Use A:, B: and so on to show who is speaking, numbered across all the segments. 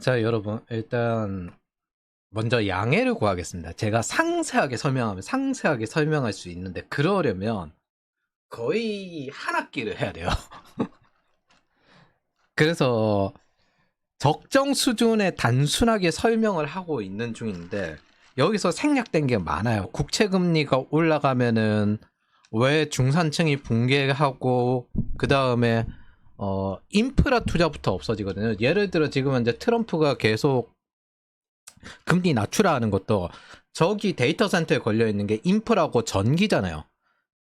A: 자, 여러분, 일단 먼저 양해를 구하겠습니다. 제가 상세하게 설명하면 상세하게 설명할 수 있는데, 그러려면 거의 한 학기를 해야 돼요. 그래서 적정 수준의 단순하게 설명을 하고 있는 중인데, 여기서 생략된 게 많아요. 국채 금리가 올라가면은 왜 중산층이 붕괴하고, 그 다음에 인프라 투자부터 없어지거든요. 예를 들어 지금 이제 트럼프가 계속 금리 낮추라 하는 것도, 저기 데이터 센터에 걸려 있는 게 인프라고 전기잖아요.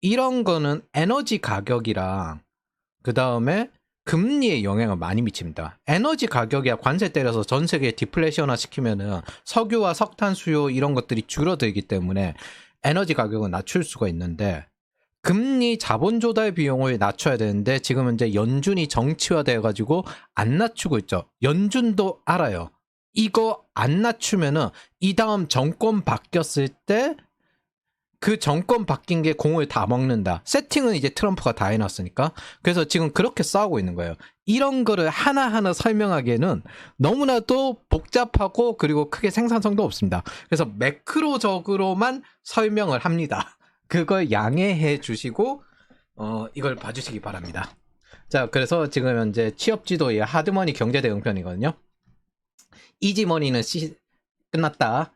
A: 이런 거는 에너지 가격이랑 그 다음에 금리에 영향을 많이 미칩니다. 에너지 가격이야 관세 때려서 전 세계 디플레이션화 시키면은 석유와 석탄 수요 이런 것들이 줄어들기 때문에 에너지 가격은 낮출 수가 있는데, 금리 자본 조달 비용을 낮춰야 되는데 지금 이제 연준이 정치화돼 가지고 안 낮추고 있죠. 연준도 알아요. 이거 안 낮추면은 이 다음 정권 바뀌었을 때 그 정권 바뀐 게 공을 다 먹는다. 세팅은 이제 트럼프가 다 해놨으니까. 그래서 지금 그렇게 싸우고 있는 거예요. 이런 거를 하나하나 설명하기에는 너무나도 복잡하고 그리고 크게 생산성도 없습니다. 그래서 매크로적으로만 설명을 합니다. 그걸 양해해 주시고 이걸 봐주시기 바랍니다. 자, 그래서 지금 현재 취업지도의 하드머니 경제대응편이거든요. 이지머니는 끝났다.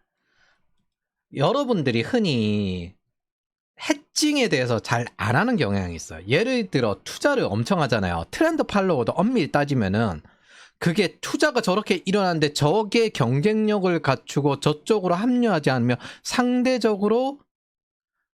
A: 여러분들이 흔히 해칭에 대해서 잘 안 하는 경향이 있어요. 예를 들어 투자를 엄청 하잖아요. 트렌드 팔로워도 엄밀히 따지면은 그게 투자가 저렇게 일어나는데 저게 경쟁력을 갖추고 저쪽으로 합류하지 않으면 상대적으로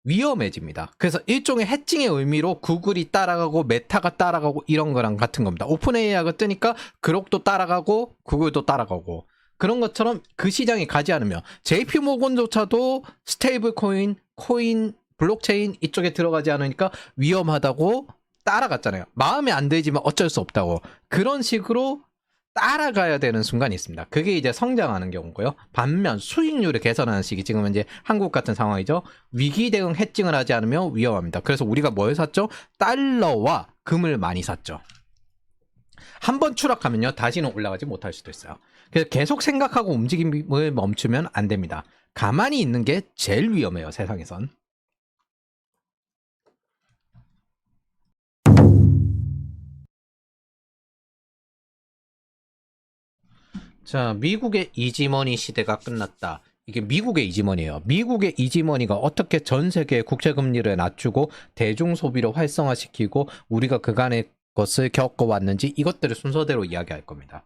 A: 위험해집니다. 그래서 일종의 해칭의 의미로 구글이 따라가고 메타가 따라가고 이런 거랑 같은 겁니다. 오픈 AI가 뜨니까 그록도 따라가고 구글도 따라가고, 그런 것처럼 그 시장이 가지 않으면 JP 모건조차도 스테이블 코인, 블록체인 이쪽에 들어가지 않으니까 위험하다고 따라갔잖아요. 마음에 안 들지만 어쩔 수 없다고. 그런 식으로 따라가야 되는 순간이 있습니다. 그게 이제 성장하는 경우고요. 반면 수익률을 개선하는 시기, 지금 이제 한국 같은 상황이죠. 위기 대응 해칭을 하지 않으면 위험합니다. 그래서 우리가 뭘 샀죠? 달러와 금을 많이 샀죠. 한번 추락하면요, 다시는 올라가지 못할 수도 있어요. 그래서 계속 생각하고 움직임을 멈추면 안 됩니다. 가만히 있는 게 제일 위험해요, 세상에선. 자, 미국의 이지머니 시대가 끝났다. 이게 미국의 이지머니예요. 미국의 이지머니가 어떻게 전 세계 국채 금리를 낮추고 대중 소비를 활성화시키고 우리가 그간의 것을 겪어왔는지, 이것들을 순서대로 이야기할 겁니다.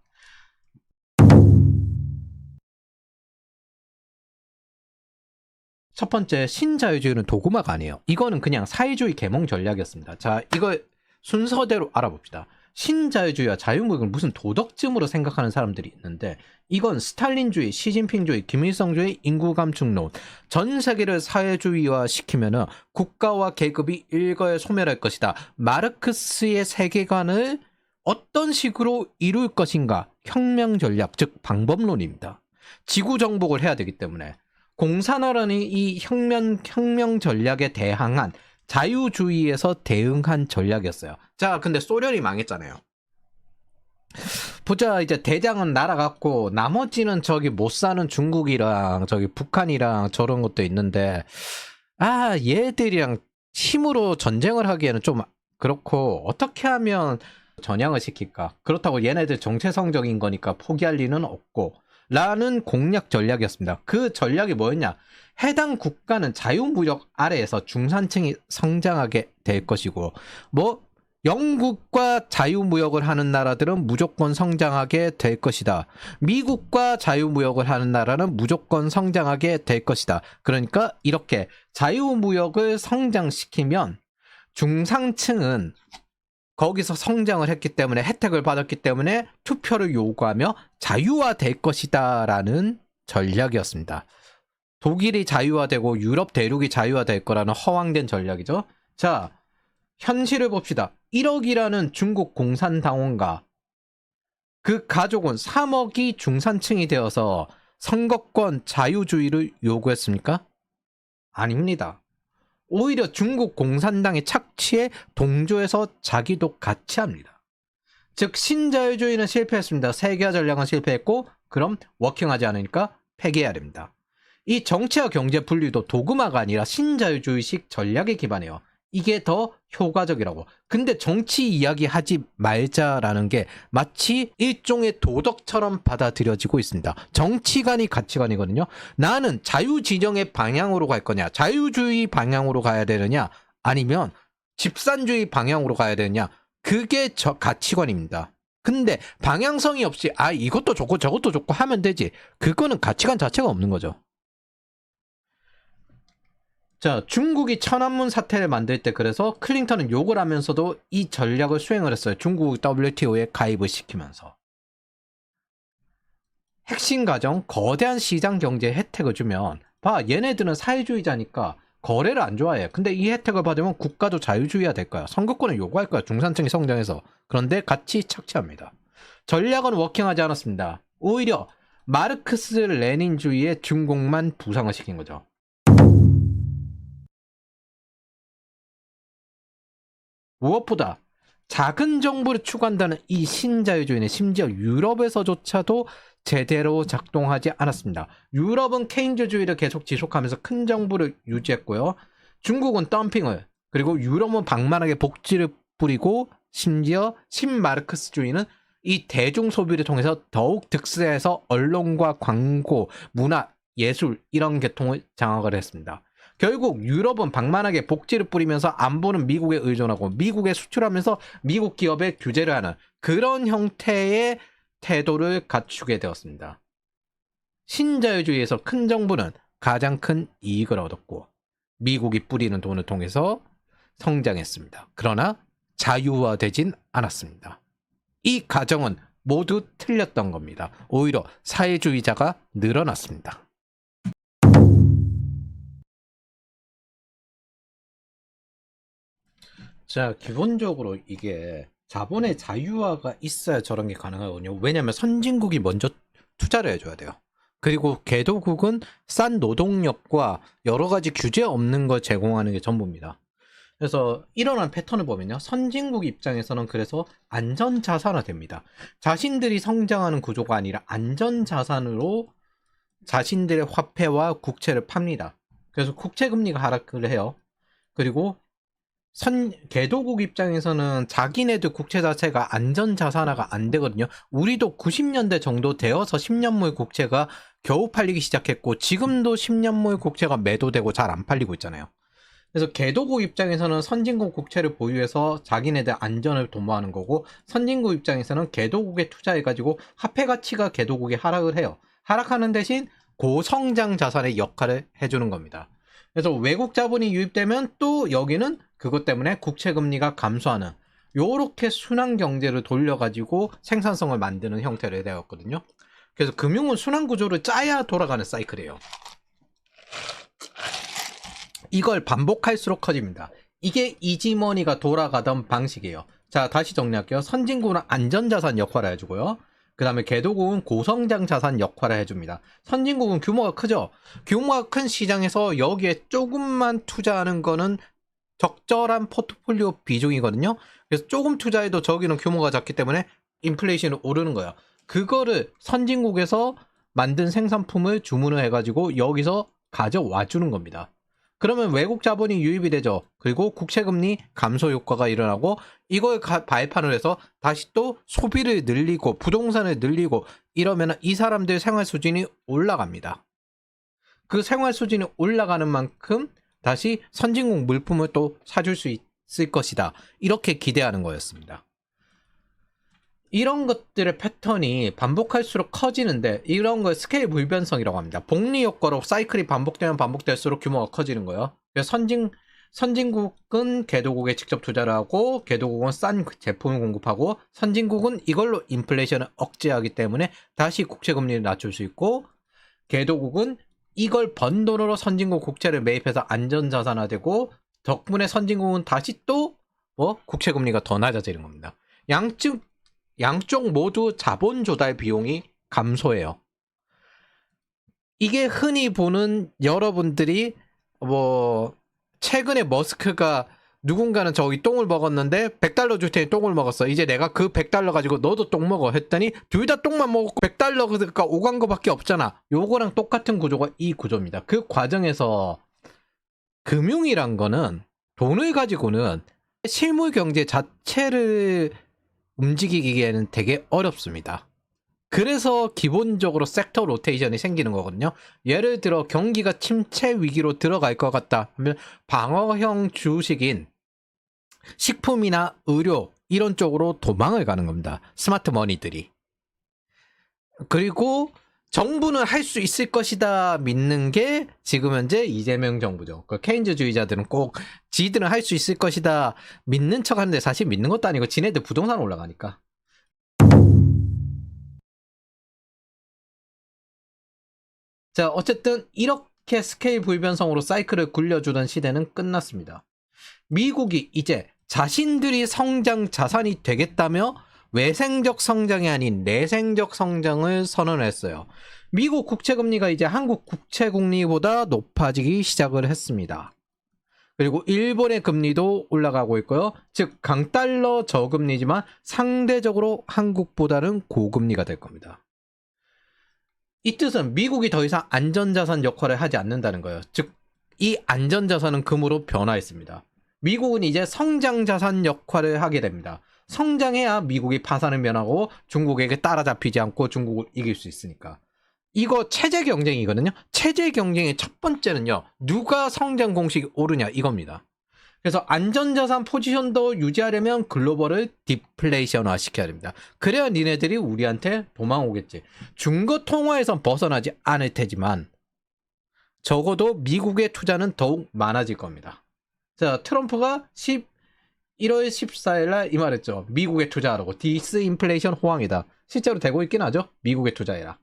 A: 첫 번째, 신자유주의는 도구마가 아니에요. 이거는 그냥 사회주의 계몽 전략이었습니다. 자, 이걸 순서대로 알아봅시다. 신자유주의와 자유무역을 무슨 도덕쯤으로 생각하는 사람들이 있는데, 이건 스탈린주의, 시진핑주의, 김일성주의, 인구감축론, 전 세계를 사회주의화 시키면은 국가와 계급이 일거에 소멸할 것이다. 마르크스의 세계관을 어떤 식으로 이룰 것인가, 혁명 전략, 즉 방법론입니다. 지구 정복을 해야 되기 때문에 공산화라는 이 혁명 전략에 대항한 자유주의에서 대응한 전략이었어요. 자, 근데 소련이 망했잖아요. 보자, 이제 대장은 날아갔고 나머지는 저기 못 사는 중국이랑 저기 북한이랑 저런 것도 있는데, 얘들이랑 힘으로 전쟁을 하기에는 좀 그렇고, 어떻게 하면 전향을 시킬까? 그렇다고 얘네들 정체성적인 거니까 포기할 리는 없고 라는 공략 전략이었습니다. 그 전략이 뭐였냐? 해당 국가는 자유무역 아래에서 중산층이 성장하게 될 것이고, 뭐 영국과 자유무역을 하는 나라들은 무조건 성장하게 될 것이다. 미국과 자유무역을 하는 나라는 무조건 성장하게 될 것이다. 그러니까 이렇게 자유무역을 성장시키면 중상층은 거기서 성장을 했기 때문에, 혜택을 받았기 때문에 투표를 요구하며 자유화될 것이다 라는 전략이었습니다. 독일이 자유화되고 유럽 대륙이 자유화될 거라는 허황된 전략이죠. 자, 현실을 봅시다. 1억이라는 중국 공산당원과 그 가족은 3억이 중산층이 되어서 선거권 자유주의를 요구했습니까? 아닙니다. 오히려 중국 공산당의 착취에 동조해서 자기도 같이 합니다. 즉 신자유주의는 실패했습니다. 세계화 전략은 실패했고 그럼 워킹하지 않으니까 폐기해야 됩니다. 이 정치와 경제 분리도 도그마가 아니라 신자유주의식 전략에 기반해요. 이게 더 효과적이라고. 근데 정치 이야기 하지 말자라는 게 마치 일종의 도덕처럼 받아들여지고 있습니다. 정치관이 가치관이거든요. 나는 자유진영의 방향으로 갈 거냐, 자유주의 방향으로 가야 되느냐, 아니면 집산주의 방향으로 가야 되느냐, 그게 저 가치관입니다. 근데 방향성이 없이 이것도 좋고 저것도 좋고 하면 되지, 그거는 가치관 자체가 없는 거죠. 자, 중국이 천안문 사태를 만들 때 그래서 클린턴은 욕을 하면서도 이 전략을 수행을 했어요. 중국 WTO에 가입을 시키면서. 핵심 과정, 거대한 시장 경제 혜택을 주면 얘네들은 사회주의자니까 거래를 안 좋아해. 근데 이 혜택을 받으면 국가도 자유주의가 될 거야. 선거권을 요구할 거야. 중산층이 성장해서. 그런데 같이 착취합니다. 전략은 워킹하지 않았습니다. 오히려 마르크스 레닌주의의 중공만 부상을 시킨 거죠. 무엇보다 작은 정부를 추구한다는 이 신자유주의는 심지어 유럽에서조차도 제대로 작동하지 않았습니다. 유럽은 케인즈주의를 계속 지속하면서 큰 정부를 유지했고요. 중국은 덤핑을, 그리고 유럽은 방만하게 복지를 뿌리고 심지어 신마르크스주의는 이 대중 소비를 통해서 더욱 득세해서 언론과 광고, 문화, 예술 이런 계통을 장악을 했습니다. 결국 유럽은 방만하게 복지를 뿌리면서 안보는 미국에 의존하고 미국에 수출하면서 미국 기업에 규제를 하는 그런 형태의 태도를 갖추게 되었습니다. 신자유주의에서 큰 정부는 가장 큰 이익을 얻었고 미국이 뿌리는 돈을 통해서 성장했습니다. 그러나 자유화되진 않았습니다. 이 가정은 모두 틀렸던 겁니다. 오히려 사회주의자가 늘어났습니다. 자, 기본적으로 이게 자본의 자유화가 있어야 저런 게 가능하거든요. 왜냐하면 선진국이 먼저 투자를 해줘야 돼요. 그리고 개도국은 싼 노동력과 여러 가지 규제 없는 걸 제공하는 게 전부입니다. 그래서 일어난 패턴을 보면요. 선진국 입장에서는 그래서 안전자산화 됩니다. 자신들이 성장하는 구조가 아니라 안전자산으로 자신들의 화폐와 국채를 팝니다. 그래서 국채금리가 하락을 해요. 그리고 개도국 입장에서는 자기네들 국채 자체가 안전자산화가 안 되거든요. 우리도 90년대 정도 되어서 10년물 국채가 겨우 팔리기 시작했고 지금도 10년물 국채가 매도되고 잘 안 팔리고 있잖아요. 그래서 개도국 입장에서는 선진국 국채를 보유해서 자기네들 안전을 도모하는 거고 선진국 입장에서는 개도국에 투자해가지고 화폐 가치가 개도국이 하락을 해요. 하락하는 대신 고성장 자산의 역할을 해주는 겁니다. 그래서 외국 자본이 유입되면 또 여기는 그것 때문에 국채 금리가 감소하는 요렇게 순환 경제를 돌려가지고 생산성을 만드는 형태를 되었거든요. 그래서 금융은 순환 구조를 짜야 돌아가는 사이클이에요. 이걸 반복할수록 커집니다. 이게 이지머니가 돌아가던 방식이에요. 자, 다시 정리할게요. 선진국은 안전자산 역할을 해주고요. 그 다음에 개도국은 고성장 자산 역할을 해줍니다. 선진국은 규모가 크죠. 규모가 큰 시장에서 여기에 조금만 투자하는 거는 적절한 포트폴리오 비중이거든요. 그래서 조금 투자해도 저기는 규모가 작기 때문에 인플레이션이 오르는 거예요. 그거를 선진국에서 만든 생산품을 주문을 해가지고 여기서 가져와 주는 겁니다. 그러면 외국 자본이 유입이 되죠. 그리고 국채금리 감소 효과가 일어나고 이걸 발판을 해서 다시 또 소비를 늘리고 부동산을 늘리고 이러면 이 사람들 생활 수준이 올라갑니다. 그 생활 수준이 올라가는 만큼 다시 선진국 물품을 또 사줄 수 있을 것이다. 이렇게 기대하는 거였습니다. 이런 것들의 패턴이 반복할수록 커지는데 이런 걸 스케일 불변성이라고 합니다. 복리 효과로 사이클이 반복되면 반복될수록 규모가 커지는 거예요. 그래서 선진국은 개도국에 직접 투자를 하고 개도국은 싼 제품을 공급하고 선진국은 이걸로 인플레이션을 억제하기 때문에 다시 국채금리를 낮출 수 있고 개도국은 이걸 번 돈으로 선진국 국채를 매입해서 안전자산화되고 덕분에 선진국은 다시 또 국채금리가 더 낮아지는 겁니다. 양쪽 모두 자본 조달 비용이 감소해요. 이게 흔히 보는 여러분들이 최근에 머스크가 누군가는 저기 똥을 먹었는데 100달러 줄 테니 똥을 먹었어. 이제 내가 그 100달러 가지고 너도 똥 먹어 했더니 둘 다 똥만 먹고 100달러가 오간 거밖에 없잖아. 요거랑 똑같은 구조가 이 구조입니다. 그 과정에서 금융이란 거는 돈을 가지고는 실물 경제 자체를 움직이기에는 되게 어렵습니다. 그래서 기본적으로 섹터 로테이션이 생기는 거거든요. 예를 들어 경기가 침체 위기로 들어갈 것 같다 하면 방어형 주식인 식품이나 의료 이런 쪽으로 도망을 가는 겁니다. 스마트 머니들이. 그리고 정부는 할 수 있을 것이다 믿는 게 지금 현재 이재명 정부죠. 그 케인즈주의자들은 꼭 지들은 할 수 있을 것이다 믿는 척 하는데 사실 믿는 것도 아니고 지네들 부동산 올라가니까. 자, 어쨌든 이렇게 스케일 불변성으로 사이클을 굴려주던 시대는 끝났습니다. 미국이 이제 자신들이 성장 자산이 되겠다며 외생적 성장이 아닌 내생적 성장을 선언했어요. 미국 국채금리가 이제 한국 국채금리보다 높아지기 시작을 했습니다. 그리고 일본의 금리도 올라가고 있고요. 즉 강달러 저금리지만 상대적으로 한국보다는 고금리가 될 겁니다. 이 뜻은 미국이 더 이상 안전자산 역할을 하지 않는다는 거예요. 즉 이 안전자산은 금으로 변화했습니다. 미국은 이제 성장자산 역할을 하게 됩니다. 성장해야 미국이 파산을 면하고 중국에게 따라잡히지 않고 중국을 이길 수 있으니까. 이거 체제 경쟁이거든요. 체제 경쟁의 첫 번째는요. 누가 성장 공식이 오르냐 이겁니다. 그래서 안전자산 포지션도 유지하려면 글로벌을 디플레이션화 시켜야 됩니다. 그래야 니네들이 우리한테 도망오겠지. 중거 통화에선 벗어나지 않을 테지만 적어도 미국의 투자는 더욱 많아질 겁니다. 자, 트럼프가 1월 14일 날 이 말했죠. 미국에 투자하라고. 디스인플레이션 호황이다. 실제로 되고 있긴 하죠. 미국에 투자해라.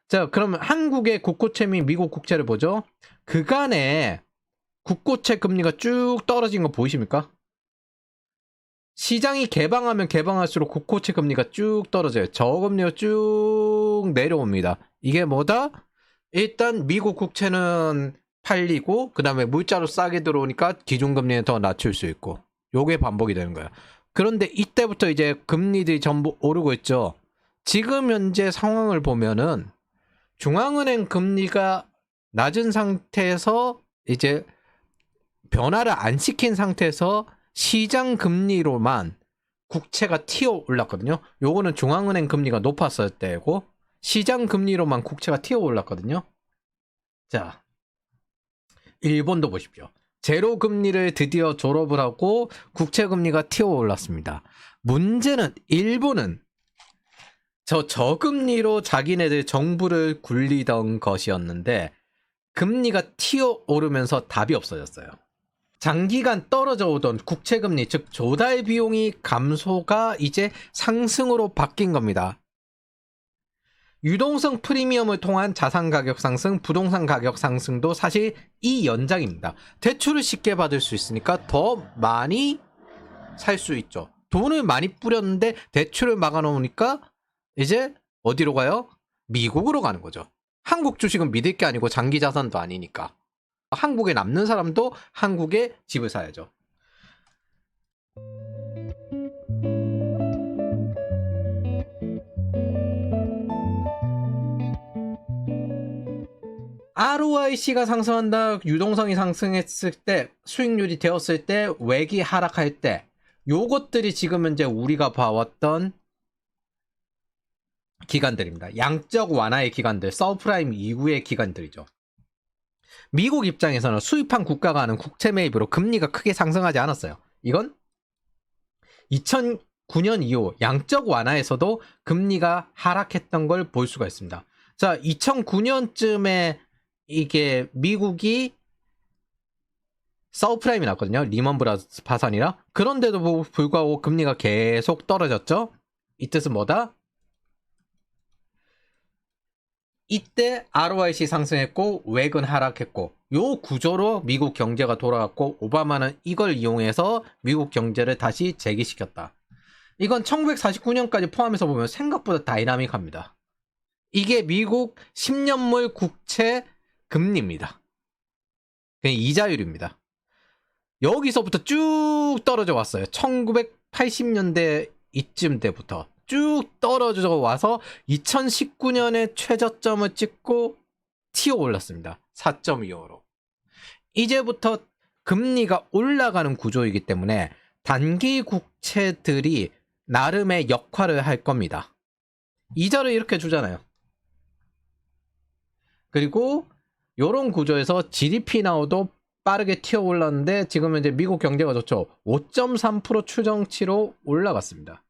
A: 자, 그러면 한국의 국고채 및 미국 국채를 보죠. 그간에 국고채 금리가 쭉 떨어진 거 보이십니까? 시장이 개방하면 개방할수록 국고채 금리가 쭉 떨어져요. 저금리가 쭉 내려옵니다. 이게 뭐다? 일단 미국 국채는 팔리고 그 다음에 물자로 싸게 들어오니까 기준금리는 더 낮출 수 있고 요게 반복이 되는 거예요. 그런데 이때부터 이제 금리들이 전부 오르고 있죠. 지금 현재 상황을 보면은 중앙은행 금리가 낮은 상태에서 이제 변화를 안 시킨 상태에서 시장 금리로만 국채가 튀어 올랐거든요. 요거는 중앙은행 금리가 높았을 때고 시장 금리로만 국채가 튀어 올랐거든요. 자, 일본도 보십시오. 제로 금리를 드디어 졸업을 하고 국채 금리가 튀어 올랐습니다. 문제는 일본은 저금리로 자기네들 정부를 굴리던 것이었는데 금리가 튀어 오르면서 답이 없어졌어요. 장기간 떨어져 오던 국채금리, 즉 조달 비용이 감소가 이제 상승으로 바뀐 겁니다. 유동성 프리미엄을 통한 자산 가격 상승, 부동산 가격 상승도 사실 이 연장입니다. 대출을 쉽게 받을 수 있으니까 더 많이 살 수 있죠. 돈을 많이 뿌렸는데 대출을 막아놓으니까 이제 어디로 가요? 미국으로 가는 거죠. 한국 주식은 믿을 게 아니고 장기 자산도 아니니까. 한국에 남는 사람도 한국에 집을 사야죠. ROIC가 상승한다, 유동성이 상승했을 때, 수익률이 되었을 때, 외기 하락할 때, 요것들이 지금 현재 우리가 봐왔던 기간들입니다. 양적 완화의 기간들, 서브프라임 이후의 기간들이죠. 미국 입장에서는 수입한 국가가 하는 국채 매입으로 금리가 크게 상승하지 않았어요. 이건 2009년 이후 양적 완화에서도 금리가 하락했던 걸 볼 수가 있습니다. 자, 2009년쯤에 이게 미국이 서브프라임이 났거든요. 리먼 브라더스 파산이라. 그런데도 불구하고 금리가 계속 떨어졌죠. 이 뜻은 뭐다? 이때 ROIC 상승했고 외근 하락했고 요 구조로 미국 경제가 돌아갔고 오바마는 이걸 이용해서 미국 경제를 다시 재기시켰다. 이건 1949년까지 포함해서 보면 생각보다 다이나믹합니다. 이게 미국 10년물 국채 금리입니다. 그냥 이자율입니다. 여기서부터 쭉 떨어져 왔어요. 1980년대 이쯤 때부터 쭉 떨어져 와서 2019년에 최저점을 찍고 튀어 올랐습니다. 4.25로. 이제부터 금리가 올라가는 구조이기 때문에 단기 국채들이 나름의 역할을 할 겁니다. 이자를 이렇게 주잖아요. 그리고 이런 구조에서 GDP 나오도 빠르게 튀어 올랐는데 지금은 이제 미국 경제가 좋죠. 5.3% 추정치로 올라갔습니다.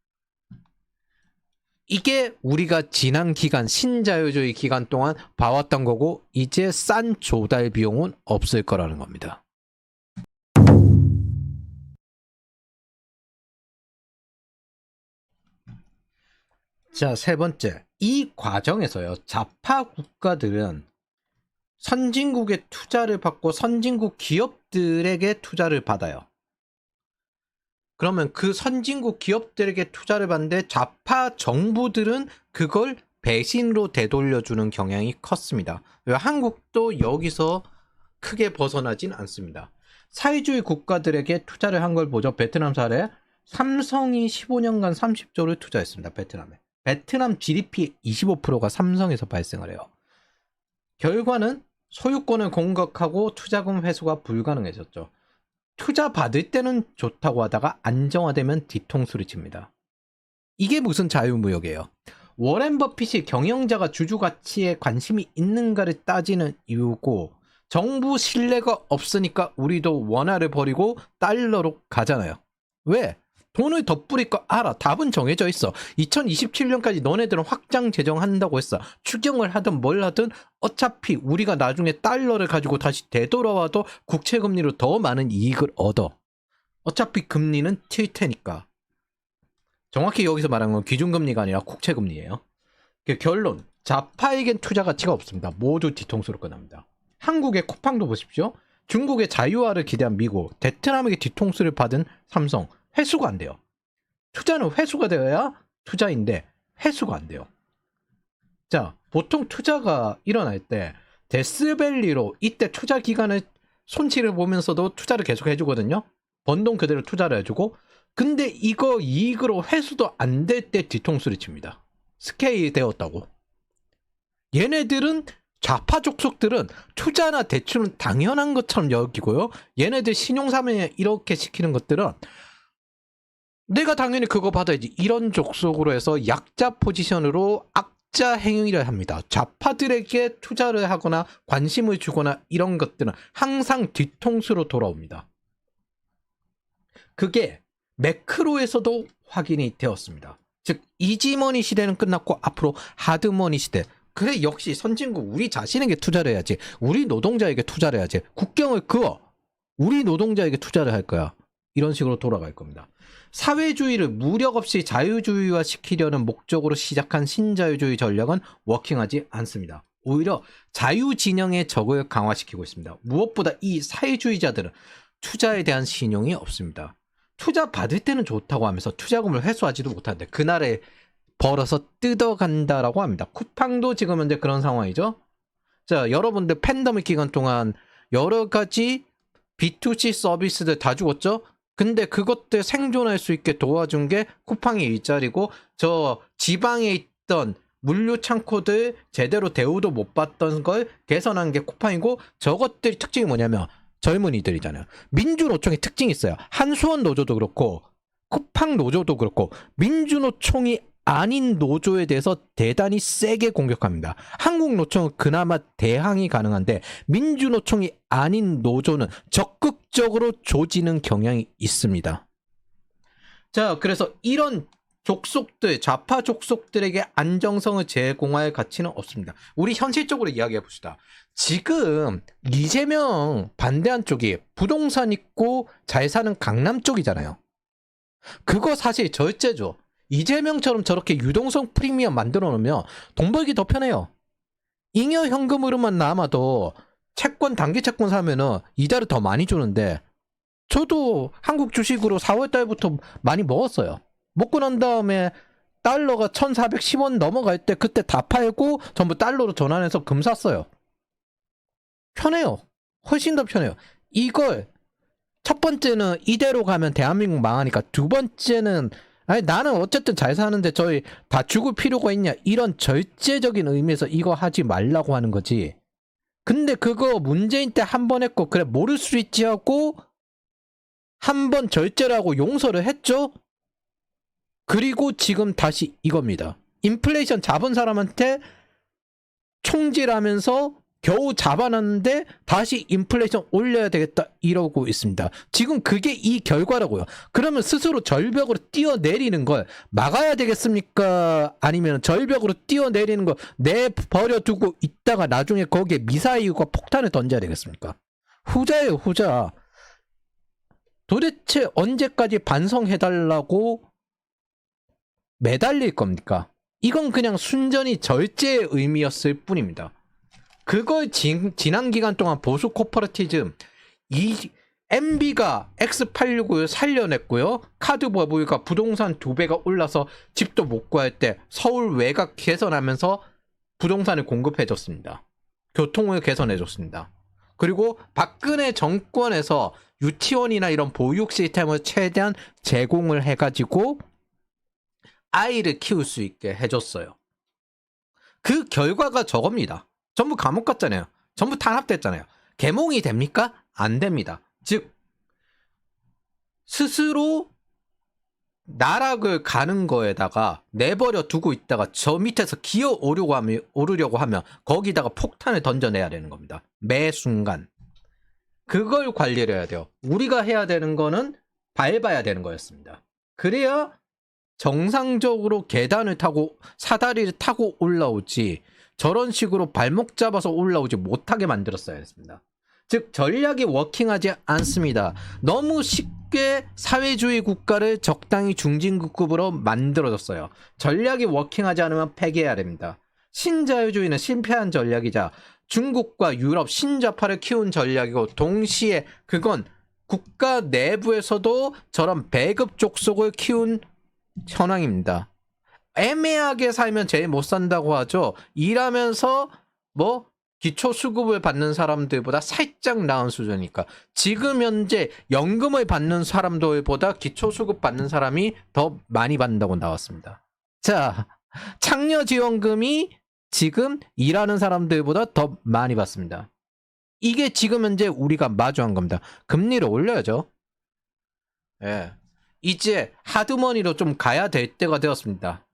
A: 이게 우리가 지난 기간, 신자유주의 기간 동안 봐왔던 거고, 이제 싼 조달 비용은 없을 거라는 겁니다. 자, 세 번째. 이 과정에서요, 좌파 국가들은 선진국의 투자를 받고 선진국 기업들에게 투자를 받아요. 그러면 그 선진국 기업들에게 투자를 받는데 좌파 정부들은 그걸 배신으로 되돌려주는 경향이 컸습니다. 한국도 여기서 크게 벗어나진 않습니다. 사회주의 국가들에게 투자를 한 걸 보죠. 베트남 사례. 삼성이 15년간 30조를 투자했습니다. 베트남에. 베트남 GDP 25%가 삼성에서 발생을 해요. 결과는 소유권을 공격하고 투자금 회수가 불가능해졌죠. 투자 받을 때는 좋다고 하다가 안정화되면 뒤통수를 칩니다. 이게 무슨 자유무역이에요? 워렌 버핏이 경영자가 주주 가치에 관심이 있는가를 따지는 이유고, 정부 신뢰가 없으니까 우리도 원화를 버리고 달러로 가잖아요. 왜? 돈을 더 뿌릴 거 알아. 답은 정해져 있어. 2027년까지 너네들은 확장 재정한다고 했어. 추경을 하든 뭘 하든 어차피 우리가 나중에 달러를 가지고 다시 되돌아와도 국채 금리로 더 많은 이익을 얻어. 어차피 금리는 튈 테니까. 정확히 여기서 말하는 건 기준금리가 아니라 국채 금리예요. 결론. 좌파에겐 투자 가치가 없습니다. 모두 뒤통수로 끝납니다. 한국의 쿠팡도 보십시오. 중국의 자유화를 기대한 미국, 베트남에게 뒤통수를 받은 삼성. 회수가 안 돼요. 투자는 회수가 되어야 투자인데 회수가 안 돼요. 자, 보통 투자가 일어날 때 데스밸리로 이때 투자 기간을 손실을 보면서도 투자를 계속 해주거든요. 번 돈 그대로 투자를 해주고, 근데 이거 이익으로 회수도 안 될 때 뒤통수를 칩니다. 스케일이 되었다고. 얘네들은 좌파 족속들은 투자나 대출은 당연한 것처럼 여기고요. 얘네들 신용사면 이렇게 시키는 것들은 내가 당연히 그거 받아야지, 이런 족속으로 해서 약자 포지션으로 악자 행위를 합니다. 좌파들에게 투자를 하거나 관심을 주거나 이런 것들은 항상 뒤통수로 돌아옵니다. 그게 매크로에서도 확인이 되었습니다. 즉 이지머니 시대는 끝났고 앞으로 하드머니 시대. 그래, 역시 선진국 우리 자신에게 투자를 해야지. 우리 노동자에게 투자를 해야지. 국경을 그어. 우리 노동자에게 투자를 할 거야. 이런 식으로 돌아갈 겁니다. 사회주의를 무력 없이 자유주의화 시키려는 목적으로 시작한 신자유주의 전략은 워킹하지 않습니다. 오히려 자유진영의 적을 강화시키고 있습니다. 무엇보다 이 사회주의자들은 투자에 대한 신용이 없습니다. 투자 받을 때는 좋다고 하면서 투자금을 회수하지도 못하는데 그날에 벌어서 뜯어간다라고 합니다. 쿠팡도 지금 현재 그런 상황이죠. 자, 여러분들 팬데믹 기간 동안 여러 가지 B2C 서비스들 다 죽었죠? 근데 그것들 생존할 수 있게 도와준 게 쿠팡의 일자리고, 저 지방에 있던 물류 창고들 제대로 대우도 못 받던 걸 개선한 게 쿠팡이고, 저것들 특징이 뭐냐면 젊은이들이잖아요. 민주노총의 특징이 있어요. 한수원 노조도 그렇고 쿠팡 노조도 그렇고 민주노총이 아닌 노조에 대해서 대단히 세게 공격합니다. 한국노총은 그나마 대항이 가능한데 민주노총이 아닌 노조는 적극적으로 조지는 경향이 있습니다. 자, 그래서 이런 족속들, 좌파 족속들에게 안정성을 제공할 가치는 없습니다. 우리 현실적으로 이야기해 봅시다. 지금 이재명 반대한 쪽이 부동산 있고 잘 사는 강남 쪽이잖아요. 그거 사실 절제죠. 이재명처럼 저렇게 유동성 프리미엄 만들어 놓으면 돈 벌기 더 편해요. 잉여 현금으로만 남아도 채권, 단기 채권 사면은 이자를 더 많이 주는데, 저도 한국 주식으로 4월 달부터 많이 먹었어요. 먹고 난 다음에 달러가 1410원 넘어갈 때 그때 다 팔고 전부 달러로 전환해서 금 샀어요. 편해요. 훨씬 더 편해요. 이걸 첫 번째는 이대로 가면 대한민국 망하니까, 두 번째는 아니 나는 어쨌든 잘 사는데 저희 다 죽을 필요가 있냐, 이런 절제적인 의미에서 이거 하지 말라고 하는 거지. 근데 그거 문재인 때 한 번 했고 그래 모를 수 있지 하고 한 번 절제라고 용서를 했죠. 그리고 지금 다시 이겁니다. 인플레이션 잡은 사람한테 총질하면서 겨우 잡아놨는데 다시 인플레이션 올려야 되겠다 이러고 있습니다. 지금 그게 이 결과라고요. 그러면 스스로 절벽으로 뛰어내리는 걸 막아야 되겠습니까? 아니면 절벽으로 뛰어내리는 걸 내버려 두고 있다가 나중에 거기에 미사일과 폭탄을 던져야 되겠습니까? 후자예요, 후자. 도대체 언제까지 반성해달라고 매달릴 겁니까? 이건 그냥 순전히 절제의 의미였을 뿐입니다. 그걸 지난 기간 동안 보수 코퍼레티즘 이 MB가 X865를 살려냈고요. 카드 버블과 부동산 2배가 올라서 집도 못 구할 때 서울 외곽 개선하면서 부동산을 공급해줬습니다. 교통을 개선해줬습니다. 그리고 박근혜 정권에서 유치원이나 이런 보육 시스템을 최대한 제공을 해가지고 아이를 키울 수 있게 해줬어요. 그 결과가 저겁니다. 전부 감옥 갔잖아요. 전부 탄압됐잖아요. 계몽이 됩니까? 안 됩니다. 즉 스스로 나락을 가는 거에다가 내버려 두고 있다가 저 밑에서 기어 오르려고 하면 거기다가 폭탄을 던져내야 되는 겁니다. 매 순간. 그걸 관리를 해야 돼요. 우리가 해야 되는 거는 밟아야 되는 거였습니다. 그래야 정상적으로 계단을 타고 사다리를 타고 올라오지, 저런 식으로 발목 잡아서 올라오지 못하게 만들었어야 했습니다. 즉 전략이 워킹하지 않습니다. 너무 쉽게 사회주의 국가를 적당히 중진국급으로 만들어졌어요. 전략이 워킹하지 않으면 폐기해야 됩니다. 신자유주의는 실패한 전략이자 중국과 유럽 신좌파를 키운 전략이고, 동시에 그건 국가 내부에서도 저런 배급 족속을 키운 현황입니다. 애매하게 살면 제일 못 산다고 하죠. 일하면서 뭐 기초수급을 받는 사람들보다 살짝 나은 수준이니까. 지금 현재 연금을 받는 사람들보다 기초수급 받는 사람이 더 많이 받는다고 나왔습니다. 자, 창녀지원금이 지금 일하는 사람들보다 더 많이 받습니다. 이게 지금 현재 우리가 마주한 겁니다. 금리를 올려야죠. 예. 이제 하드머니로 좀 가야 될 때가 되었습니다.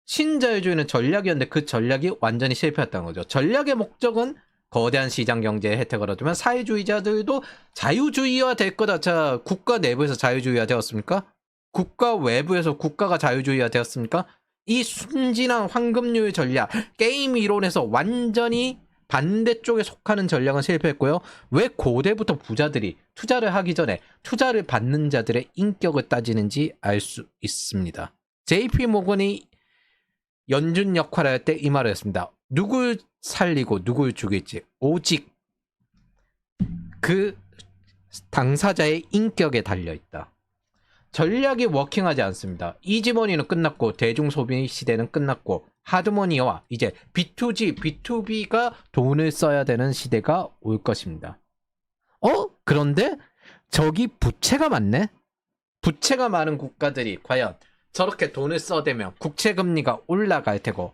A: 신자유주의는 전략이었는데 그 전략이 완전히 실패했다는 거죠. 전략의 목적은 거대한 시장 경제의 혜택을 얻으면 사회주의자들도 자유주의화 될 거다. 자, 국가 내부에서 자유주의화 되었습니까? 국가 외부에서 국가가 자유주의화 되었습니까? 이 순진한 황금률 전략, 게임 이론에서 완전히 반대쪽에 속하는 전략은 실패했고요. 왜 고대부터 부자들이 투자를 하기 전에 투자를 받는 자들의 인격을 따지는지 알 수 있습니다. JP 모건이 연준 역할을 할 때 이 말을 했습니다. 누굴 살리고 누굴 죽일지 오직 그 당사자의 인격에 달려있다. 전략이 워킹하지 않습니다. 이지머니는 끝났고 대중소비 시대는 끝났고 하드머니와 이제 B2G, B2B가 돈을 써야 되는 시대가 올 것입니다. 그런데 저기 부채가 많네? 부채가 많은 국가들이 과연 저렇게 돈을 써대면 국채금리가 올라갈 테고,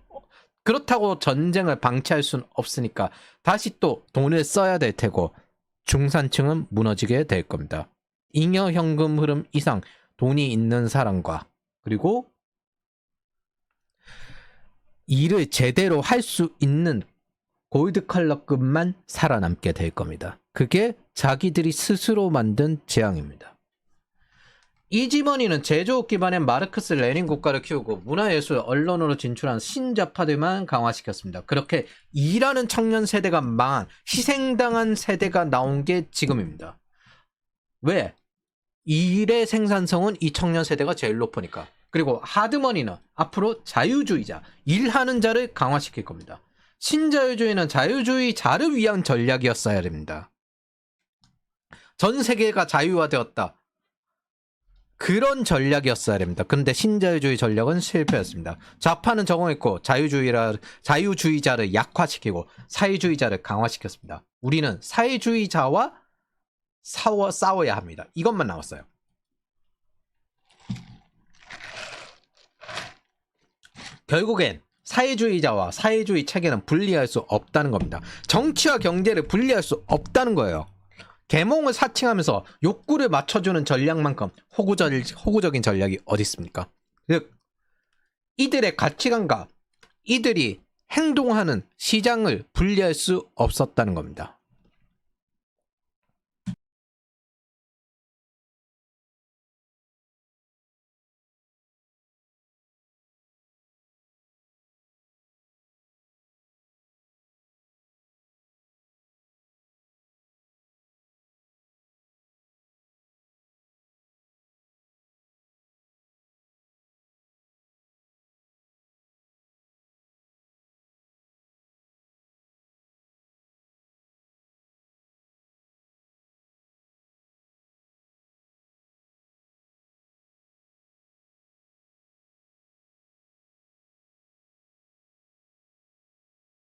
A: 그렇다고 전쟁을 방치할 수는 없으니까 다시 또 돈을 써야 될 테고, 중산층은 무너지게 될 겁니다. 잉여 현금 흐름 이상 돈이 있는 사람과, 그리고 일을 제대로 할 수 있는 골드 컬러급만 살아남게 될 겁니다. 그게 자기들이 스스로 만든 재앙입니다. 이지머니는 제조업 기반의 마르크스 레닌 국가를 키우고 문화예술, 언론으로 진출한 신좌파들만 강화시켰습니다. 그렇게 일하는 청년 세대가 망한, 희생당한 세대가 나온 게 지금입니다. 왜? 일의 생산성은 이 청년 세대가 제일 높으니까. 그리고 하드머니는 앞으로 자유주의자, 일하는 자를 강화시킬 겁니다. 신자유주의는 자유주의자를 위한 전략이었어야 됩니다. 전 세계가 자유화되었다. 그런 전략이었어야 됩니다. 근데 신자유주의 전략은 실패였습니다. 좌파는 적응했고 자유주의자를 약화시키고 사회주의자를 강화시켰습니다. 우리는 사회주의자와 싸워야 합니다. 이것만 나왔어요. 결국엔 사회주의자와 사회주의 체계는 분리할 수 없다는 겁니다. 정치와 경제를 분리할 수 없다는 거예요. 계몽을 사칭하면서 욕구를 맞춰주는 전략만큼 호구적인 전략이 어디 있습니까? 즉 이들의 가치관과 이들이 행동하는 시장을 분리할 수 없었다는 겁니다.